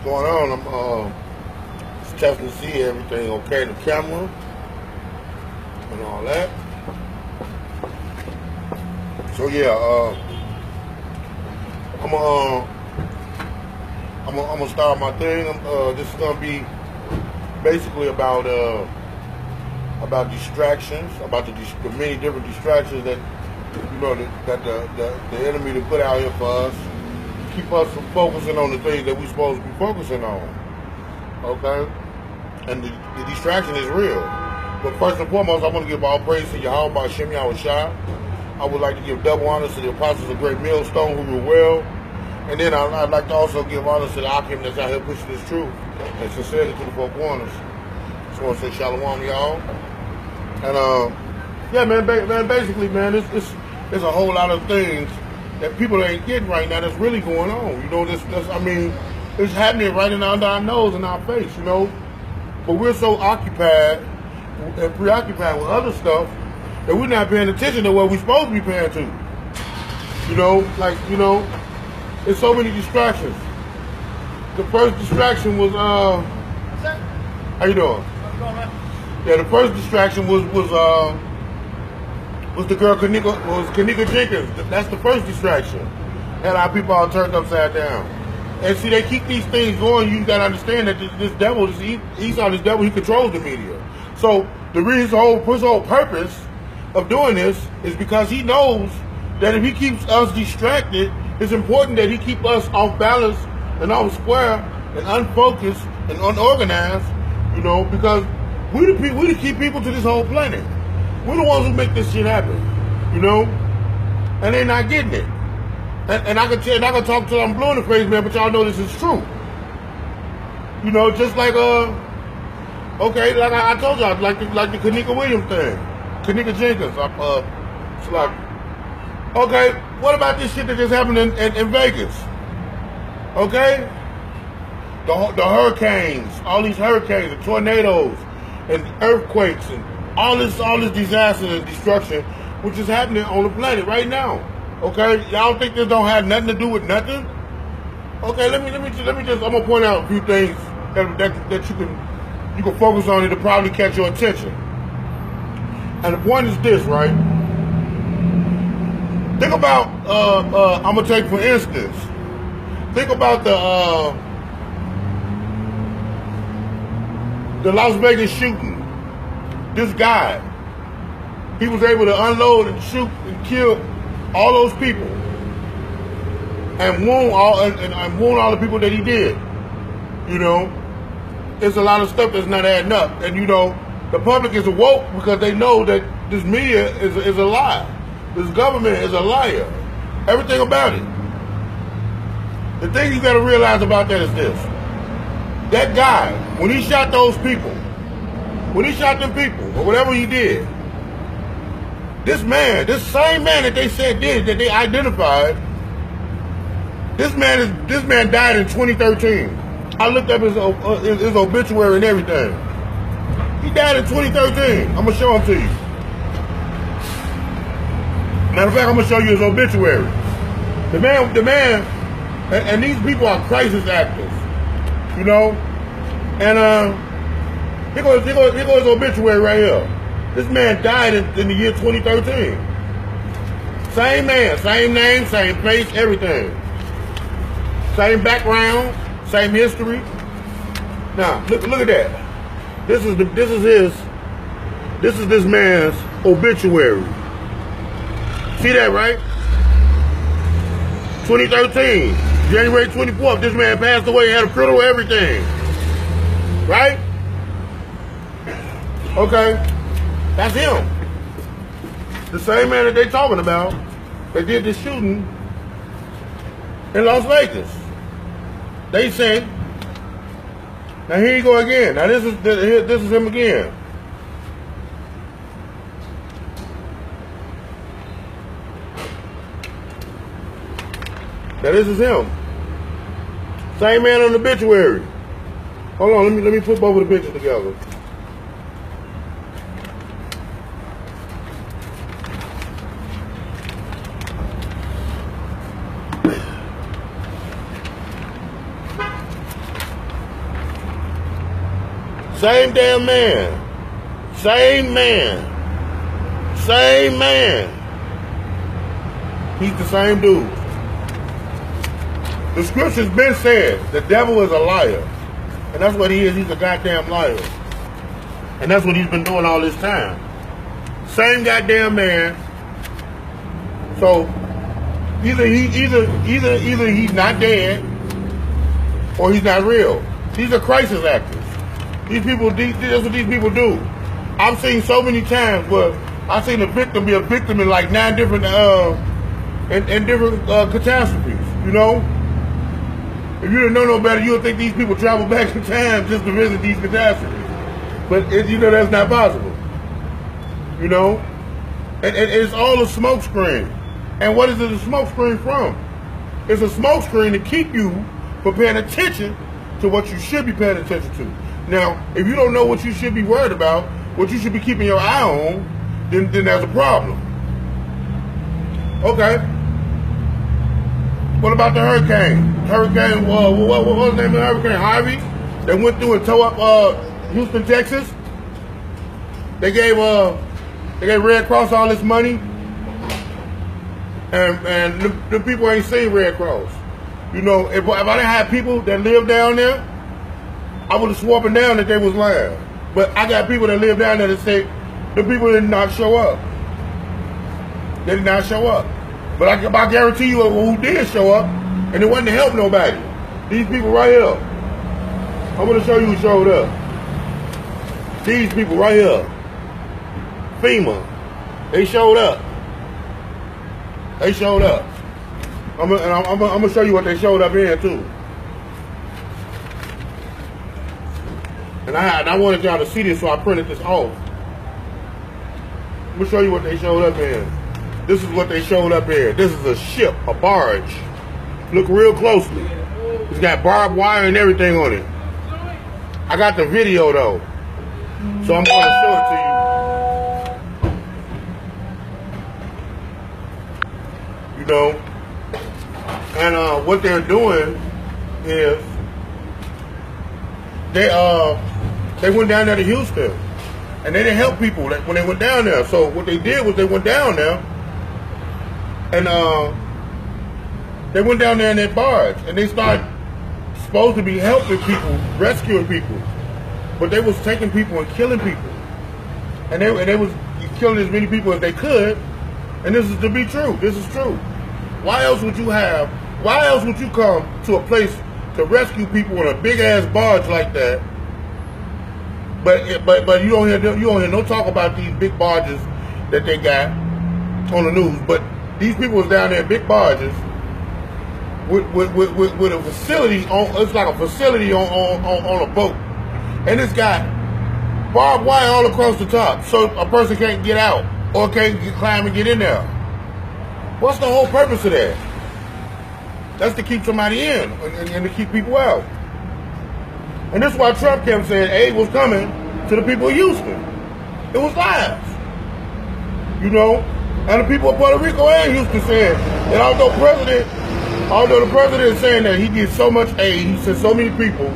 going on? I'm just testing to see everything okay, the camera and all that. So yeah, I'm gonna start my thing. This is gonna be basically about distractions, about the many different distractions that that the enemy to put out here for us, keep us from focusing on the things that we're supposed to be focusing on. Okay, and the distraction is real. But first and foremost, I want to give all praise to Yahweh Ba'Shem Yahushua. I would like to give double honors to the apostles of Great Millstone who rule well. And then I'd like to also give honors to the Akim that's out here pushing this truth and sincerity to the four corners. Just want to say shalom, y'all. And yeah, man, basically, man, there's a whole lot of things that people ain't getting right now that's really going on. You know, I mean, it's happening right under our nose and our face, you know. But we're so occupied and preoccupied with other stuff that we're not paying attention to what we're supposed to be paying to. You know, like, you know, there's so many distractions. The first distraction was, how you doing? How's it going, man? Yeah, the first distraction was the girl Kanika Jenkins. That's the first distraction. And our people all turned upside down. And see, they keep these things going. You gotta understand that this devil, Esau, this devil, he controls the media. So the reason, his whole purpose of doing this is because he knows that if he keeps us distracted, it's important that he keep us off balance and off square and unfocused and unorganized, you know, because we the key people to this whole planet. We're the ones who make this shit happen, you know, and they're not getting it. And I can talk till I'm blue in the face, man, but y'all know this is true. You know, just like okay, like I told y'all, like the Kanika Williams thing, Kanika Jenkins. It's like, okay, what about this shit that just happened in Vegas? Okay, the hurricanes, all these hurricanes, the tornadoes, and earthquakes, and all this disaster and destruction, which is happening on the planet right now. Okay, y'all think this don't have nothing to do with nothing? Okay, let me just I'm gonna point out a few things that you can focus on it to probably catch your attention. And the point is this, right? Think about I'm gonna take for instance. Think about the Las Vegas shooting. This guy, he was able to unload and shoot and kill all those people and wound all the people that he did. You know, it's a lot of stuff that's not adding up, and you know, the public is awoke because they know that this media is a lie. This government is a liar. Everything about it. The thing you got to realize about that is this: that guy, when he shot those people, when he shot them people, or whatever he did, this same man that they said did, that they identified, this man died in 2013. I looked up his obituary and everything. He died in 2013. I'm gonna show him to you. Matter of fact, I'm gonna show you his obituary. The man, and these people are crisis actors, you know. And here goes his obituary right here. This man died in the year 2013. Same man, same name, same face, everything. Same background, same history. Now, look at that. This is this man's obituary. See that, right? 2013, January 24th, this man passed away, had a funeral, everything. Right? Okay. That's him. The same man that they talking about that did the shooting in Las Vegas. They say, now here you go again. Now this is him again. Now this is him. Same man on the obituary. Hold on, let me put both of the pictures together. Same damn man. Same man. Same man. He's the same dude. The scripture's been said, the devil is a liar. And that's what he is. He's a goddamn liar. And that's what he's been doing all this time. Same goddamn man. So either he's not dead or he's not real. These are crisis actors. These people, that's what these people do. I've seen so many times where I've seen a victim be a victim in like 9 different catastrophes, you know? If you didn't know no better, you would think these people travel back in time just to visit these catastrophes. But you know that's not possible. You know? And it's all a smoke screen. And what is it a smoke screen from? It's a smoke screen to keep you from paying attention to what you should be paying attention to. Now, if you don't know what you should be worried about, what you should be keeping your eye on, then there's a problem. Okay. What about the hurricane? Hurricane, what was the name of the hurricane? Harvey? They went through and tore up Houston, Texas. They gave Red Cross all this money. And the people ain't seen Red Cross. You know, if I didn't have people that live down there, I would have sworn down that they was lying. But I got people that live down there that say the people did not show up. They did not show up. But I guarantee you who did show up, and it wasn't to help nobody. These people right here. I'm going to show you who showed up. These people right here. FEMA. They showed up. They showed up. I'm going to show you what they showed up in too. And I wanted y'all to see this, so I printed this off. I'm going to show you what they showed up in. This is what they showed up in. This is a ship, a barge. Look real closely. It's got barbed wire and everything on it. I got the video though, so I'm going to show it to you. You know, and what they're doing is they went down there to Houston, and they didn't help people when they went down there. So what they did was they went down there, and they went down there in that barge, and they started supposed to be helping people, rescuing people, but they was taking people and killing people, and they was killing as many people as they could. And this is to be true. This is true. Why else would you come to a place to rescue people on a big ass barge like that? But you don't hear no talk about these big barges that they got on the news. But these people was down there in big barges with a facility on. It's like a facility on a boat, and it's got barbed wire all across the top, so a person can't get out or can't climb and get in there. What's the whole purpose of that? That's to keep somebody in and to keep people out. And this is why Trump kept saying aid was coming to the people of Houston. It was lies. You know? And the people of Puerto Rico and Houston said that although the president is saying that he did so much aid, he sent so many people,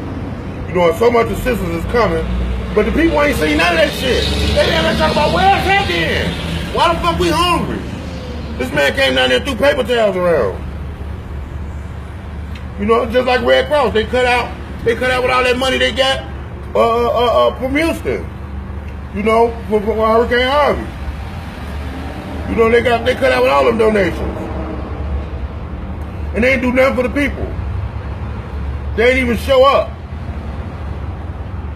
you know, and so much assistance is coming, but the people ain't seen none of that shit. They didn't talk about where's that then? Why the fuck we hungry? This man came down there and threw paper towels around. You know, just like Red Cross, they cut out with all that money they got from Houston. You know, from Hurricane Harvey. You know, they cut out with all them donations. And they ain't do nothing for the people. They ain't even show up.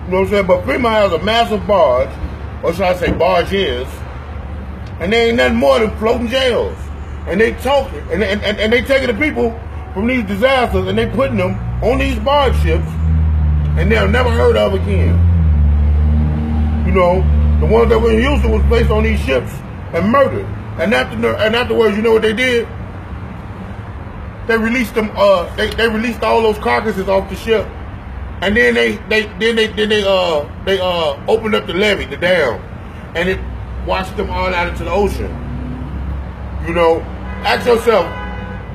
You know what I'm saying? But FEMA has a massive barge, or should I say barges, and they ain't nothing more than floating jails. And they talking, and they taking the people from these disasters and they putting them on these barge ships, and they're never heard of again. You know, the ones that were in Houston was placed on these ships and murdered. And afterwards, you know what they did? They released them. They released all those carcasses off the ship, and then they opened up the levee, the dam, and it washed them all out into the ocean. You know, ask yourself,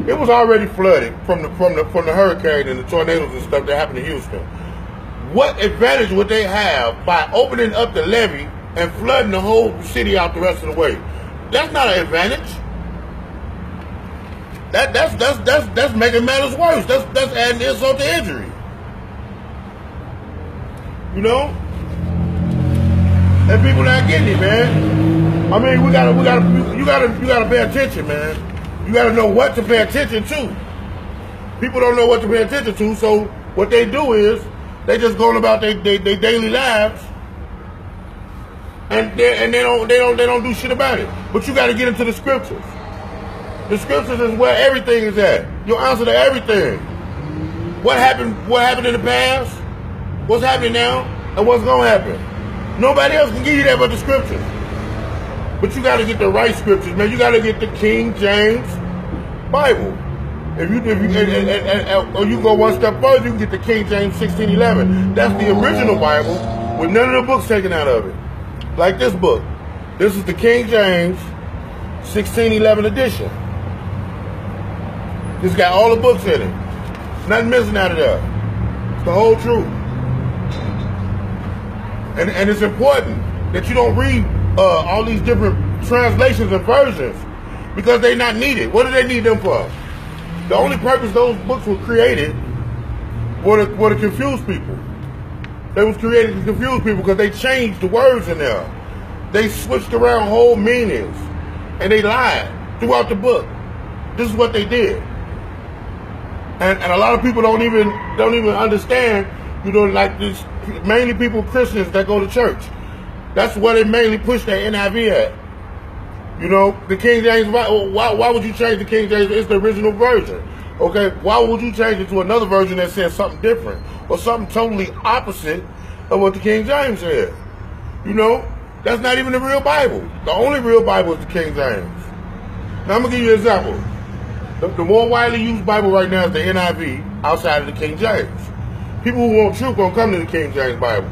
it was already flooded from the hurricane and the tornadoes and stuff that happened in Houston. What advantage would they have by opening up the levee and flooding the whole city out the rest of the way? That's not an advantage. That's making matters worse. That's adding insult to injury. You know? And people not getting it, man. I mean, you gotta pay attention, man. You gotta know what to pay attention to. People don't know what to pay attention to, so what they do is they just going about their daily lives, and they don't do shit about it. But you gotta get into the scriptures. The scriptures is where everything is at. Your answer to everything. What happened in the past? What's happening now? And what's gonna happen? Nobody else can give you that but the scriptures. But you gotta get the right scriptures, man. You gotta get the King James Bible. Or you go one step further, you can get the King James 1611. That's the original Bible with none of the books taken out of it. Like this book. This is the King James 1611 edition. It's got all the books in it. Nothing missing out of there. It's the whole truth. And it's important that you don't read all these different translations and versions because they're not needed. What do they need them for? The only purpose those books were created were to confuse people. They was created to confuse people because they changed the words in there. They switched around whole meanings and they lied throughout the book. This is what they did. And a lot of people don't even understand, you know, like this, mainly people, Christians that go to church. That's where they mainly push their NIV at. You know, the King James, why would you change the King James? It's the original version. Okay, why would you change it to another version that says something different or something totally opposite of what the King James said? You know, that's not even the real Bible. The only real Bible is the King James. Now, I'm going to give you an example. The more widely used Bible right now is the NIV outside of the King James. People who want truth gonna come to the King James Bible.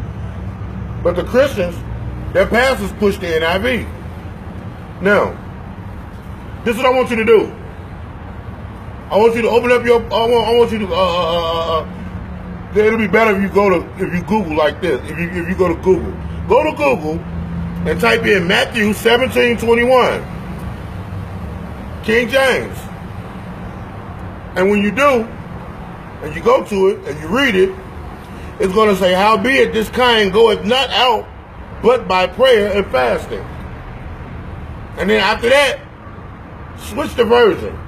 But the Christians, their pastors push the NIV. Now, this is what I want you to do. I want you to open up your, I want you to, it'll be better if you Google like this. If you go to Google. Go to Google and type in Matthew 17:21. King James. And when you do, and you go to it, and you read it, it's going to say, howbeit this kind goeth not out, but by prayer and fasting. And then after that, switch the version.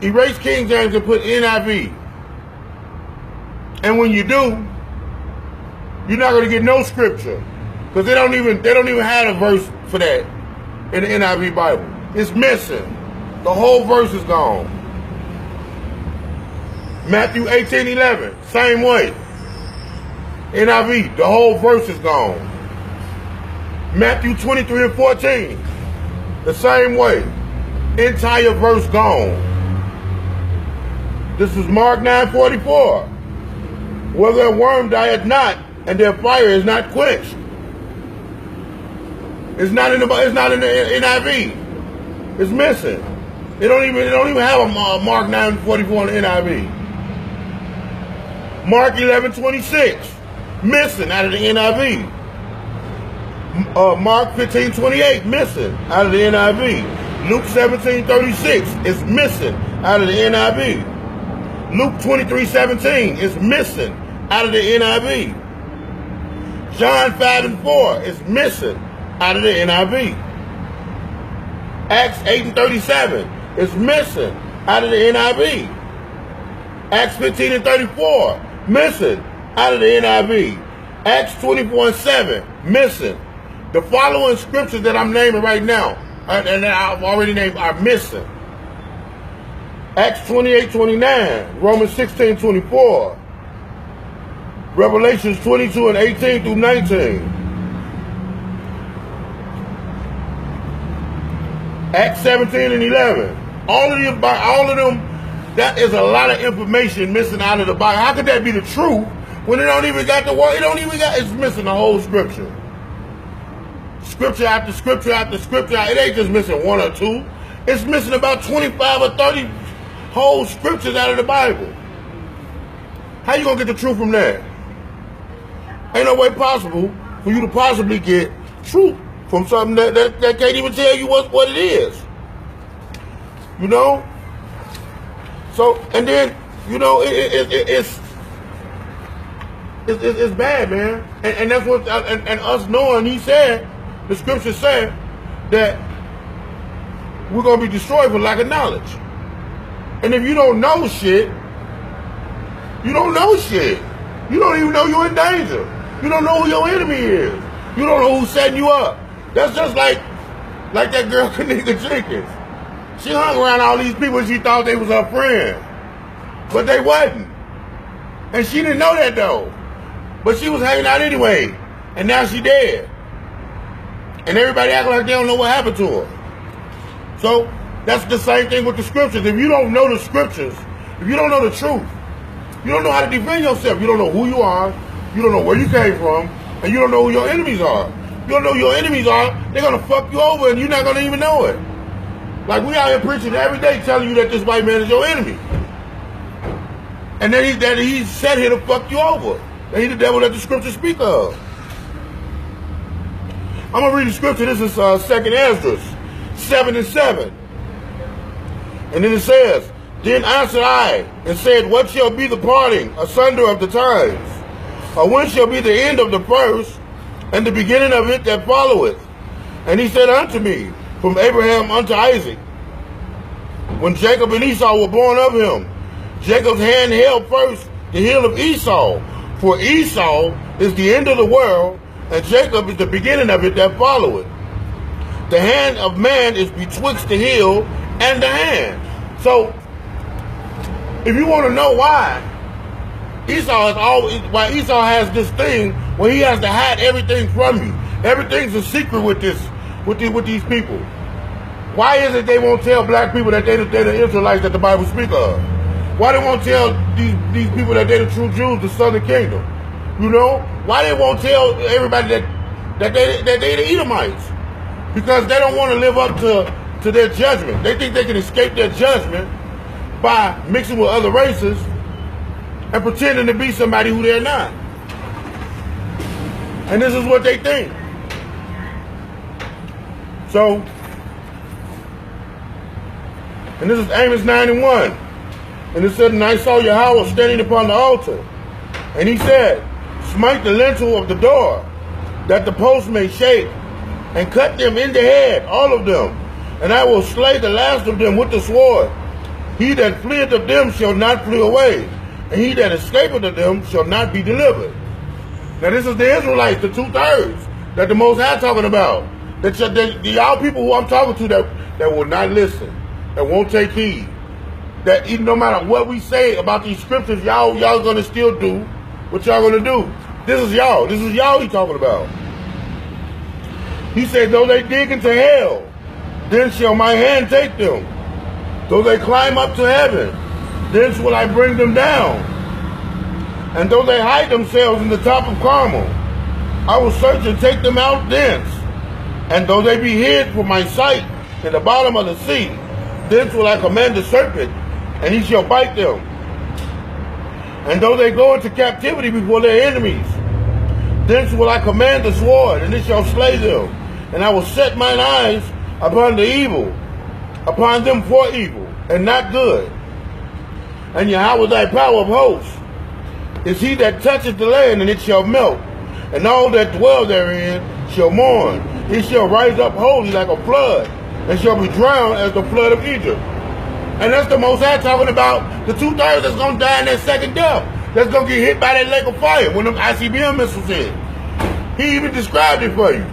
Erase King James and put NIV. And when you do, you're not going to get no scripture. Because they don't even have a verse for that in the NIV Bible. It's missing. The whole verse is gone. Matthew 18:11, same way. NIV, the whole verse is gone. Matthew 23:14, the same way. Entire verse gone. This is Mark 9:44. Where their worm dieth not, and their fire is not quenched. It's not in the NIV. It's missing. They don't even have a Mark 9:44 in the NIV. Mark 11:26, missing out of the NIV. Mark 15:28, missing out of the NIV. Luke 17:36 is missing out of the NIV. Luke 23:17 is missing out of the NIV. John 5:4 is missing out of the NIV. Acts 8:37 is missing out of the NIV. Acts 15:34 missing out of the NIV. Acts 24:7 missing. The following scriptures that I'm naming right now and that I've already named are missing. Acts 28:29, Romans 16:24, Revelations 22:18 through 19. Acts 17:11. All of them, that is a lot of information missing out of the Bible. How could that be the truth when it don't even got the word? It's missing the whole scripture. Scripture after scripture after scripture. It ain't just missing one or two. It's missing about 25 or 30 whole scriptures out of the Bible. How you gonna get the truth from that? Ain't no way possible for you to possibly get truth from something that can't even tell you what it is. You know? So, and then, you know, it's bad, man. And that's what, and us knowing, he said, the scripture said that we're going to be destroyed for lack of knowledge. And if you don't know shit, you don't know shit. You don't even know you're in danger. You don't know who your enemy is. You don't know who's setting you up. That's just like that girl Kanika Jenkins. She hung around all these people and she thought they was her friends. But they wasn't. And she didn't know that though. But she was hanging out anyway. And now she dead. And everybody acting like they don't know what happened to her. So that's the same thing with the scriptures. If you don't know the scriptures, if you don't know the truth, you don't know how to defend yourself. You don't know who you are. You don't know where you came from. And you don't know who your enemies are. You don't know who your enemies are. They're going to fuck you over and you're not going to even know it. Like we out here preaching every day telling you that this white man is your enemy. And then he's set here to fuck you over. And he's the devil that the scriptures speak of. I'm going to read the scripture. This is 2nd Esdras 7:7. And then it says, Then answered I, and said, What shall be the parting asunder of the times? Or when shall be the end of the first, and the beginning of it that followeth? And he said unto me, From Abraham unto Isaac, when Jacob and Esau were born of him, Jacob's hand held first the heel of Esau, for Esau is the end of the world, and Jacob is the beginning of it that followeth. The hand of man is betwixt the heel and the hand. So, if you want to know why Esau has this thing where he has to hide everything from you. Everything's a secret with these people. Why is it they won't tell black people that they're the Israelites that the Bible speaks of? Why they won't tell these people that they're the true Jews, the Southern Kingdom? You know? Why they won't tell everybody that they're the Edomites? Because they don't want to live up to their judgment. They think they can escape their judgment by mixing with other races and pretending to be somebody who they're not. And this is what they think. So, and this is Amos 9:1. And it said, And I saw Yahweh standing upon the altar. And he said, Smite the lintel of the door, that the post may shake, and cut them in the head, all of them. And I will slay the last of them with the sword. He that fleeth of them shall not flee away, and he that escapeth of them shall not be delivered. Now this is the Israelites, the 2/3 that the Most High talking about. Y'all people who I'm talking to that will not listen, that won't take heed. That even no matter what we say about these scriptures, y'all gonna still do what y'all gonna do. This is y'all he talking about. He said, Though they dig into hell, then shall my hand take them. Though they climb up to heaven, thence will I bring them down. And though they hide themselves in the top of Carmel, I will search and take them out thence. And though they be hid from my sight in the bottom of the sea, thence will I command the serpent, and he shall bite them. And though they go into captivity before their enemies, thence will I command the sword, and it shall slay them. And I will set mine eyes upon the evil, upon them for evil, and not good. And Yahweh thy power of hosts is he that toucheth the land, and it shall melt, and all that dwell therein shall mourn. It shall rise up wholly like a flood, and shall be drowned as the flood of Egypt. And that's the Most High talking about the 2/3 that's going to die in that second death. That's going to get hit by that lake of fire when them ICBM missiles hit. He even described it for you.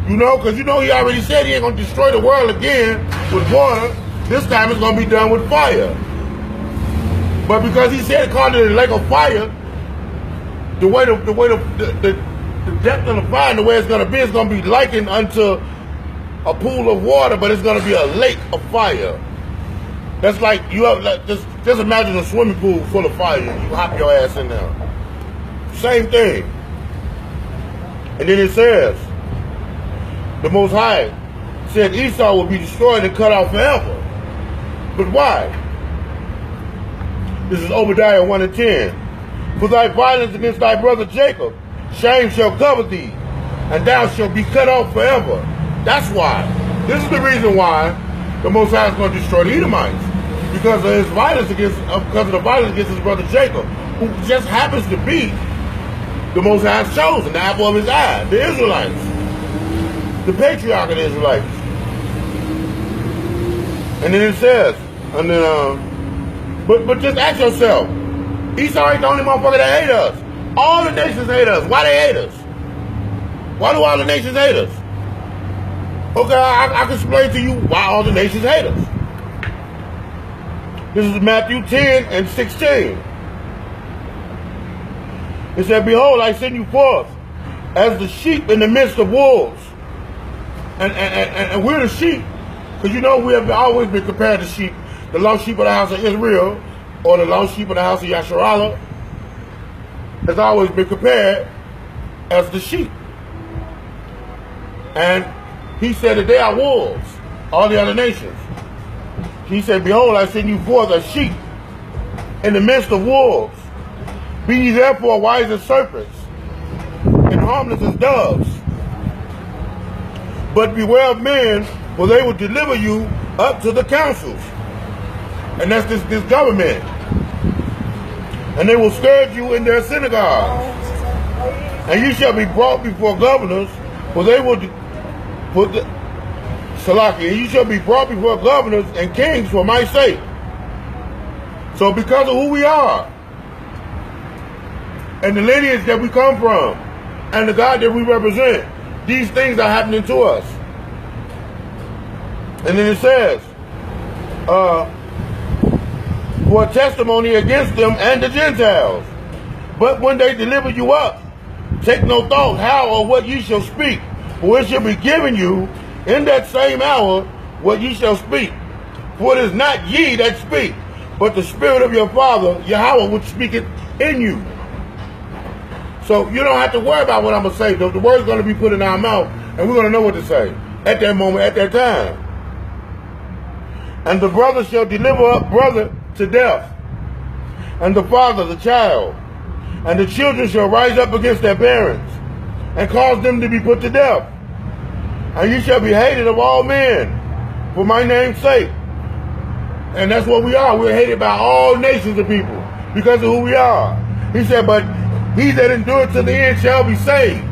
You know, because you know he already said he ain't going to destroy the world again with water. This time it's going to be done with fire. But because he said it called it a lake of fire, the depth of the fire and the way it's going to be is going to be likened unto a pool of water, but it's going to be a lake of fire. That's like you have just imagine a swimming pool full of fire. You hop your ass in there. Same thing. And then it says, the Most High said Esau will be destroyed and cut off forever. But why? This is Obadiah 1:10. For thy violence against thy brother Jacob, shame shall cover thee, and thou shalt be cut off forever. That's why. This is the reason why the Most High is going to destroy the Edomites. Because of his violence because of the violence against his brother Jacob, who just happens to be the Most High's chosen, the apple of his eye, the Israelites, the patriarch of the Israelites. And then it says, and then, but just ask yourself, Esau ain't the only motherfucker that hate us. All the nations hate us. Why they hate us? Why do all the nations hate us? Okay, I can explain to you why all the nations hate us. This is Matthew 10 and 16. It said, behold, I send you forth as the sheep in the midst of wolves. And we're the sheep, because you know we have always been compared to sheep. The lost sheep of the house of Israel, or the lost sheep of the house of Yasharallah, has always been compared as the sheep. And he said that they are wolves, all the other nations. He said, behold, I send you forth as sheep in the midst of wolves. Be ye therefore wise as serpents, and harmless as doves. But beware of men, for they will deliver you up to the councils. And that's this government. And they will scourge you in their synagogues. And you shall be brought before governors, for they will put the Salaki, and you shall be brought before governors and kings for my sake. So because of who we are, and the lineage that we come from, and the God that we represent, these things are happening to us. And then it says, for a testimony against them and the Gentiles. But when they deliver you up, take no thought how or what ye shall speak, for it shall be given you in that same hour what ye shall speak. For it is not ye that speak, but the Spirit of your Father, Yahweh, which speaketh in you. So you don't have to worry about what I'm going to say. The word's going to be put in our mouth, and we're going to know what to say at that moment, at that time. And the brother shall deliver up brother to death, and the father the child. And the children shall rise up against their parents, and cause them to be put to death. And you shall be hated of all men for my name's sake. And that's what we are. We're hated by all nations of people because of who we are. He said, but he that endureth to the end shall be saved.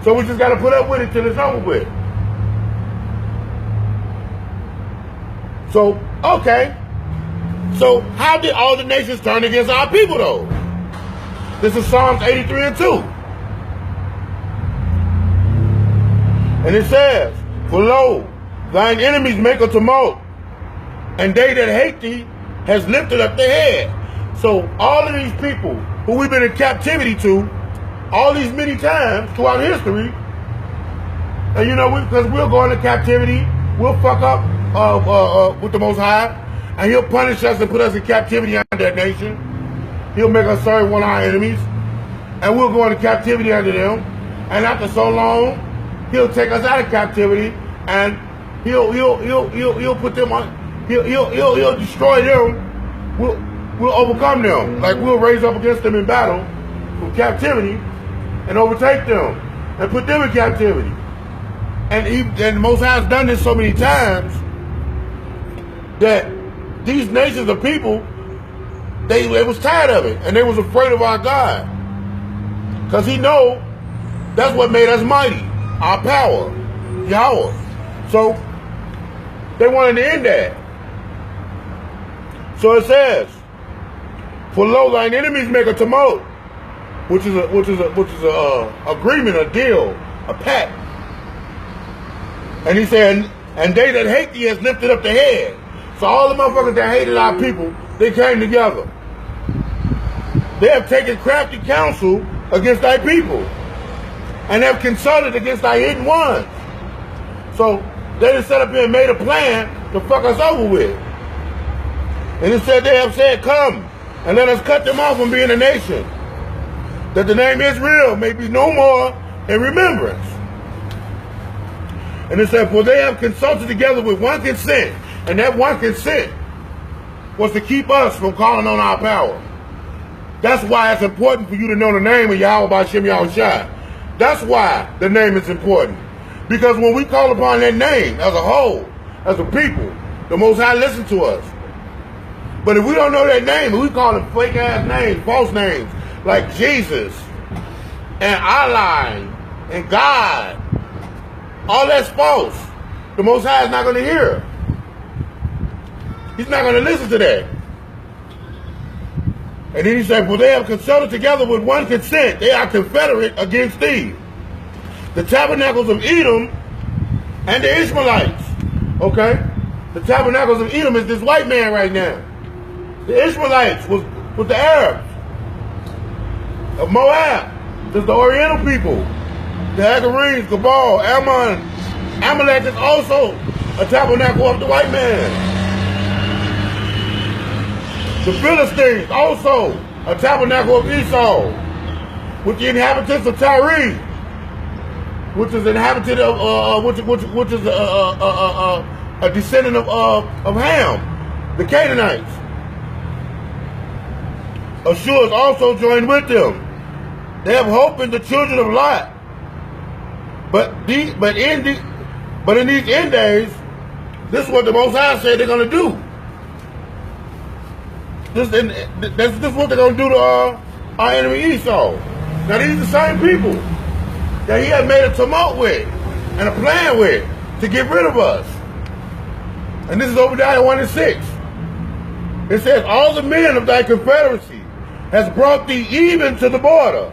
So we just got to put up with it till it's over with. So, okay. So how did all the nations turn against our people though? This is Psalms 83 and 2. And it says, for lo, thine enemies make a tumult, and they that hate thee has lifted up their head. So all of these people who we've been in captivity to, all these many times throughout history, and you know, because we'll go into captivity, we'll fuck up with the Most High, and he'll punish us and put us in captivity under that nation. He'll make us serve one of our enemies, and we'll go into captivity under them. And after so long, he'll take us out of captivity, and he'll put them on. He'll destroy them. We'll overcome them. Like we'll raise up against them in battle from captivity, and overtake them, and put them in captivity. And the Most High has done this so many times that these nations of people, they was tired of it, and they was afraid of our God, because he know that's what made us mighty, our power, Yahweh. So they wanted to end that. So it says, for lo, thine enemies make a tumult, which is a agreement, a deal, a pact. And he said, and they that hate thee has lifted up the head. So all the motherfuckers that hated our people, they came together. They have taken crafty counsel against thy people, and have consulted against thy hidden ones. So they just set up here and made a plan to fuck us over with. And it said, they have said, come and let us cut them off from being a nation, that the name Israel may be no more in remembrance. And it said, for they have consulted together with one consent, and that one consent was to keep us from calling on our power. That's why it's important for you to know the name of Yahweh B'Shem Yahushua. That's why the name is important. Because when we call upon that name as a whole, as a people, the Most High listens to us. But if we don't know that name, we call them fake ass names, false names, like Jesus and Allah and God, all that's false. The Most High is not going to hear. He's not going to listen to that. And then he said, for they have consulted together with one consent. They are confederate against thee. The tabernacles of Edom and the Ishmaelites. Okay? The tabernacles of Edom is this white man right now. The Ishmaelites was the Arabs of Moab. There's the Oriental people. The Hagarenes, Gabal, Ammon. Amalek is also a tabernacle of the white man. The Philistines also a tabernacle of Esau, with the inhabitants of Tyre, which is inhabited of which is a descendant of Ham, the Canaanites. Ashur is also joined with them. They have hope in the children of Lot. But in these end days, this is what the Most High said they're going to do. This is what they're going to do to our enemy Esau. Now these are the same people that he had made a tumult with and a plan with to get rid of us. And this is Obadiah 1:6. It says, all the men of thy confederacy has brought thee even to the border.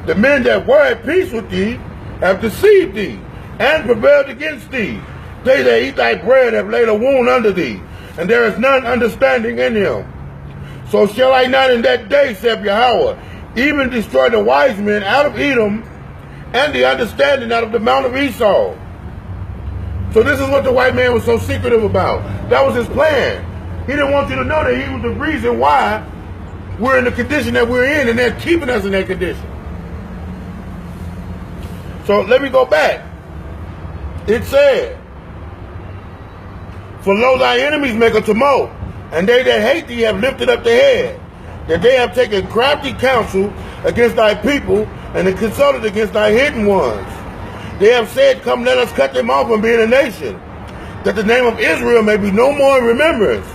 The men that were at peace with thee have deceived thee and prevailed against thee. They that eat thy bread have laid a wound under thee, and there is none understanding in him. So shall I not in that day, saith Yahweh, even destroy the wise men out of Edom, and the understanding out of the mount of Esau. So this is what the white man was so secretive about. That was his plan. He didn't want you to know that he was the reason why we're in the condition that we're in, and they're keeping us in that condition. So let me go back. It said, for lo, thy enemies make a tumult, and they that hate thee have lifted up their head, that they have taken crafty counsel against thy people, and have consulted against thy hidden ones. They have said, come, let us cut them off from being a nation, that the name of Israel may be no more in remembrance.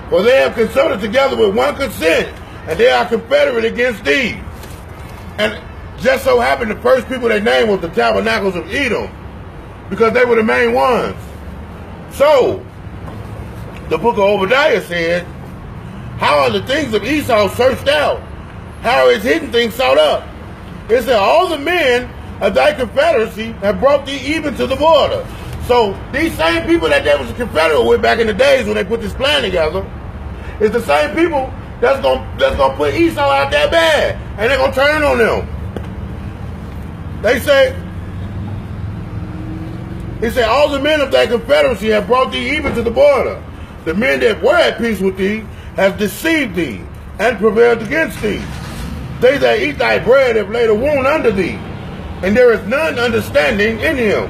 For they have consulted together with one consent, and they are confederate against thee. And just so happened the first people they named was the tabernacles of Edom, because they were the main ones. So the book of Obadiah said, how are the things of Esau searched out? How are his hidden things sought up? It said, all the men of thy confederacy have brought thee even to the border. So these same people that they was a confederate with back in the days when they put this plan together is the same people that's gonna put Esau out that bad, and they're gonna turn on them. They say, he said, all the men of thy confederacy have brought thee even to the border. The men that were at peace with thee have deceived thee and prevailed against thee. They that eat thy bread have laid a wound under thee, and there is none understanding in him.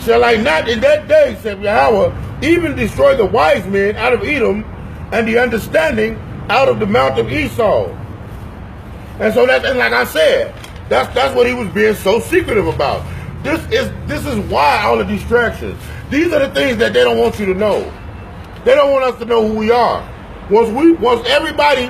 Shall I not in that day, said Yahweh, even destroy the wise men out of Edom, and the understanding out of the mount of Esau? And so and like I said, that's what he was being so secretive about. This is why all the distractions. These are the things that they don't want you to know. They don't want us to know who we are. Once everybody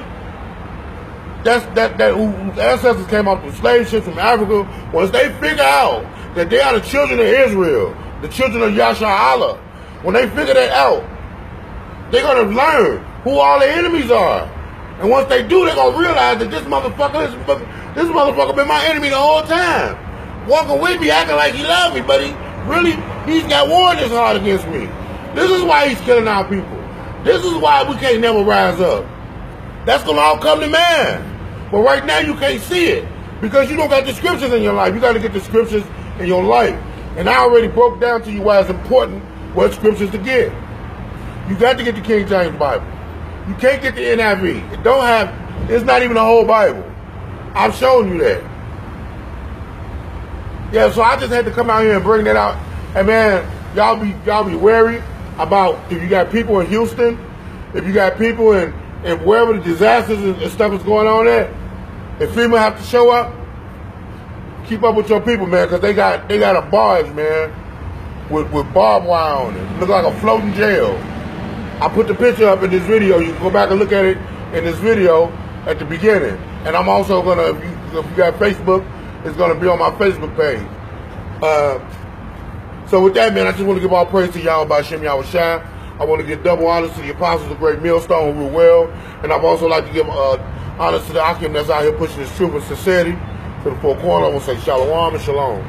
whose ancestors came off the slave ships from Africa, once they figure out that they are the children of Israel, the children of Yasha Allah, when they figure that out, they're gonna learn who all their enemies are. And once they do, they're gonna realize that this motherfucker been my enemy the whole time. Walking with me, acting like he loved me, but he's got war in his heart against me. This is why he's killing our people. This is why we can't never rise up. That's gonna all come to man. But right now you can't see it because you don't got the scriptures in your life. You got to get the scriptures in your life. And I already broke down to you why it's important what scriptures to get. You got to get the King James Bible. You can't get the NIV. It's not even a whole Bible. I've shown you that. Yeah, so I just had to come out here and bring that out. And man, y'all be wary about if you got people in Houston, if you got people in if wherever the disasters and stuff is going on at, if FEMA have to show up, keep up with your people, man, because they got a barge, man, with barbed wire on it. Look like a floating jail. I put the picture up in this video. You can go back and look at it in this video at the beginning. And I'm also gonna, if you got Facebook, it's gonna be on my Facebook page. So with that, man, I just want to give all praise to y'all about Shem Yahushua. I want to give double honors to the apostles of Great Millstone who rule well. And I'd also like to give honors to the Akim that's out here pushing his truth and sincerity to the four corners. I want to say shalom and shalom.